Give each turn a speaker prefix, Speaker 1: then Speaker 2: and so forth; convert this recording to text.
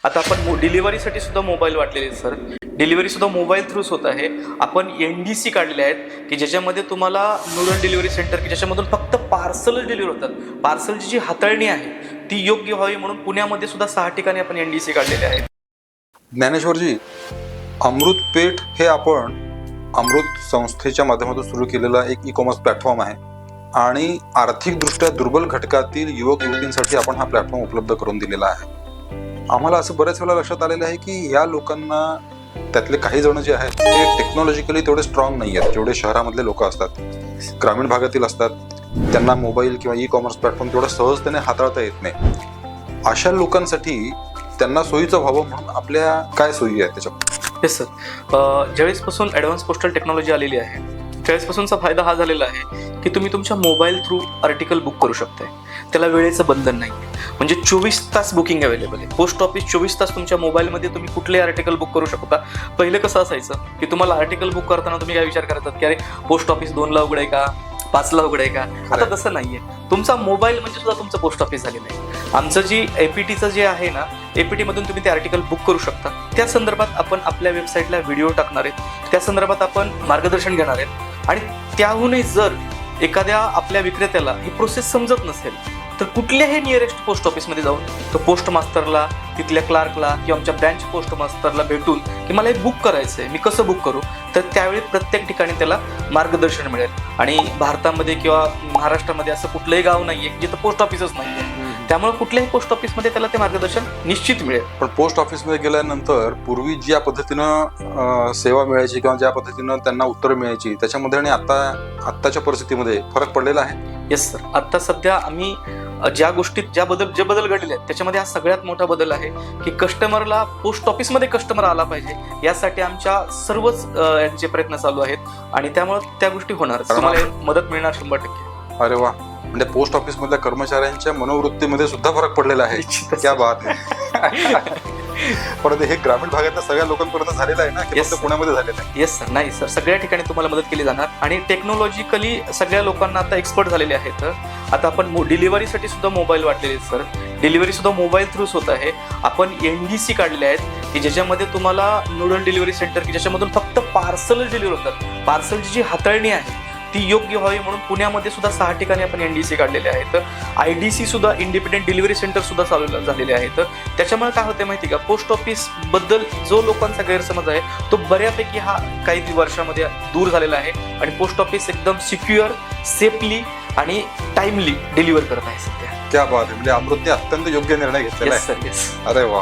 Speaker 1: आता आपण डिलिव्हरीसाठी सुद्धा मोबाईल वाटलेले आहेत सर. डिलिव्हरी सुद्धा मोबाईल थ्रूच होत आहे. आपण NDC काढले आहेत की ज्याच्यामध्ये तुम्हाला नोडल डिलिव्हरी सेंटर की ज्याच्यामधून फक्त पार्सलच डिलिव्हर होतात. पार्सलची जी हाताळणी आहे ती योग्य व्हावी म्हणून पुण्यामध्ये सुद्धा 6 ठिकाणी आपण NDC काढलेले आहेत.
Speaker 2: ज्ञानेश्वरजी, अमृतपेठ हे आपण अमृत संस्थेच्या माध्यमातून सुरू केलेला एक ई-कॉमर्स प्लॅटफॉर्म आहे आणि आर्थिकदृष्ट्या दुर्बल घटकातील युवक युवतींसाठी आपण हा प्लॅटफॉर्म उपलब्ध करून दिलेला आहे. आम्हाला असं बऱ्याच वेळा लक्षात आलेलं आहे की या लोकांना, त्यातले काही जण जे आहेत ते टेक्नॉलॉजिकली तेवढे स्ट्रॉंग नाही आहेत जेवढे शहरामधले लोक असतात, ग्रामीण भागातील असतात. त्यांना मोबाईल किंवा ई-कॉमर्स प्लॅटफॉर्म तेवढा सहजतेने हाताळता येत नाही. अशा लोकांसाठी त्यांना सोयीचं व्हावं म्हणून आपल्या काय सोयी आहेत त्याच्यात?
Speaker 1: Yes sir. ज्यावेळेसपासून ॲडव्हान्स पोस्टल टेक्नॉलॉजी आलेली आहे त्यावेळेसपासूनचा फायदा हा झालेला आहे की तुम्ही तुमच्या मोबाईल थ्रू आर्टिकल बुक करू शकताय. त्याला वेळेचं बंधन नाही. म्हणजे 24 तास बुकिंग अवेलेबल आहे. पोस्ट ऑफिस 24 तास तुमच्या मोबाईलमध्ये तुम्ही कुठलेही आर्टिकल बुक करू शकता. पहिलं कसं असायचं की तुम्हाला आर्टिकल बुक करताना तुम्ही काय विचार करतात की अरे पोस्ट ऑफिस 2ला उघड आहे का, 5ला उघड आहे का. आता तसं नाहीये. तुमचा मोबाईल म्हणजे सुद्धा तुमचं पोस्ट ऑफिस झालेलं आहे. आमचं जी APTचं जे आहे ना, APT मधून तुम्ही ते आर्टिकल बुक करू शकता. त्या संदर्भात आपण आपल्या वेबसाईटला व्हिडिओ टाकणार आहेत. त्या संदर्भात आपण मार्गदर्शन घेणार आहेत. आणि त्याहूनही जर एखाद्या आपल्या विक्रेत्याला ही प्रोसेस समजत नसेल तर कुठल्याही नियरेस्ट पोस्ट ऑफिसमध्ये जाऊन तो पोस्ट मास्टरला, तिथल्या क्लार्कला किंवा आमच्या ब्रँच पोस्ट मास्टरला भेटून की मला हे बुक करायचं आहे, मी कसं बुक करू, तर त्यावेळी प्रत्येक ठिकाणी त्याला मार्गदर्शन मिळेल. आणि भारतामध्ये किंवा महाराष्ट्रामध्ये असं कुठलंही गाव नाही आहे जिथं पोस्ट ऑफिसच नाही आहे. त्यामुळे कुठल्याही पोस्ट ऑफिसमध्ये त्याला ते मार्गदर्शन निश्चित मिळेल.
Speaker 2: पण पोस्ट ऑफिसमध्ये गेल्यानंतर पूर्वी ज्या पद्धतीनं सेवा मिळायची किंवा ज्या पद्धतीनं त्यांना उत्तर मिळायची त्याच्यामध्ये आणि आत्ताच्या परिस्थितीमध्ये फरक पडलेला आहे.
Speaker 1: Yes sir. आता सध्या आम्ही जे बदल घडलेले आहेत त्याच्यामध्ये हा सगळ्यात मोठा बदल आहे की कस्टमरला पोस्ट ऑफिसमध्ये कस्टमर आला पाहिजे यासाठी आमच्या सर्वच यांचे प्रयत्न चालू आहेत आणि त्यामुळे त्या गोष्टी होणार. तुम्हाला मदत मिळणार 100%.
Speaker 2: अरे वा. म्हणजे पोस्ट ऑफिस मधल्या कर्मचाऱ्यांच्या मनोवृत्तीमध्ये सुद्धा फरक पडलेला आहे. क्या बात आहे. पण हे ग्रामीण भागातल्या सगळ्या लोकांपर्यंत झालेलं आहे ना की फक्त पुण्यामध्ये झालेलं आहे?
Speaker 1: Yes sir. नाही सर, सगळ्या ठिकाणी तुम्हाला मदत केली जाणार आणि टेक्नॉलॉजिकली सगळ्या लोकांना आता एक्सपर्ट झालेले आहेत. आता आपण डिलिव्हरीसाठी सुद्धा मोबाईल वाटलेले आहेत सर. डिलिव्हरी सुद्धा मोबाईल थ्रूच होत आहे. आपण NDC काढले आहेत की ज्याच्यामध्ये तुम्हाला नोडल डिलिव्हरी सेंटर की ज्याच्यामधून फक्त पार्सलच डिलिव्हर होतात. पार्सलची जी हाताळणी आहे ती योग्य व्हावी म्हणून पुण्यामध्ये सुद्धा 6 ठिकाणी आपण NDC काढलेले आहेत. IDC सुद्धा, इंडिपेंडेंट डिलिव्हरी सेंटर सुद्धा चालू झालेले आहेत. त्याच्यामुळे काय होते माहिती का, पोस्ट ऑफिस बद्दल जो लोकांचा गैरसमज आहे तो बऱ्यापैकी हा काही वर्षामध्ये दूर झालेला आहे आणि पोस्ट ऑफिस एकदम सिक्युअर, सेफली आणि टाइमली डिलिव्हर करत आहे सध्या.
Speaker 2: क्या बात आहे. म्हणजे अमृतने अत्यंत योग्य निर्णय घेतलेला आहे.
Speaker 1: सर. येस.
Speaker 2: अरे वा.